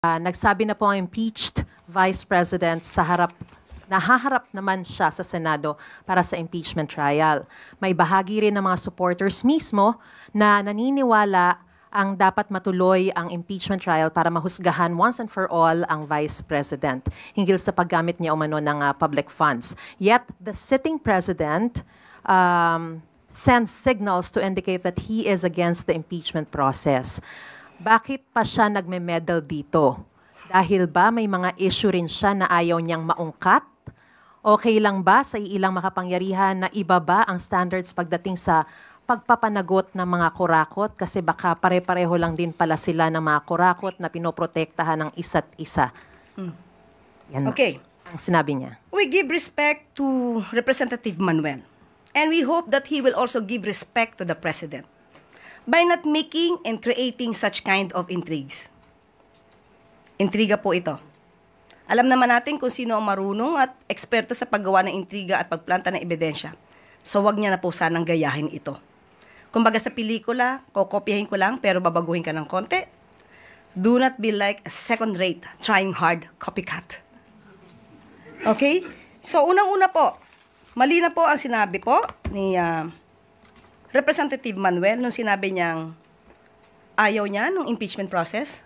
Nagsabi na po ang impeached Vice President sa nahaharap naman siya sa Senado para sa impeachment trial. May bahagi rin ng mga supporters mismo na naniniwala ang dapat matuloy ang impeachment trial para mahusgahan once and for all ang Vice President hinggil sa paggamit niya umano ng public funds. Yet, the sitting President sends signals to indicate that he is against the impeachment process. Bakit pa siya nagme-medal dito? Dahil ba may mga issue rin siya na ayaw niyang maungkat? Okay lang ba sa ilang makapangyarihan na ibaba ang standards pagdating sa pagpapanagot ng mga kurakot? Kasi baka pare-pareho lang din pala sila ng mga kurakot na pinoprotektahan ng isa't isa. Yan Okay. ang sinabi niya. We give respect to Representative Manuel. And we hope that he will also give respect to the President by not making and creating such kind of intrigues. Intriga po ito. Alam naman natin kung sino ang marunong at eksperto sa paggawa ng intriga at pagplanta ng ebidensya. So wag niya na po sanang gayahin ito. Kumbaga sa pelikula, kokopyahin ko lang pero babaguhin ka ng konti. Do not be like a second-rate, trying hard copycat. Okay? So unang-una po, mali na po ang sinabi po ni Representative Manuel nung sinabi niyang ayaw niya nung impeachment process.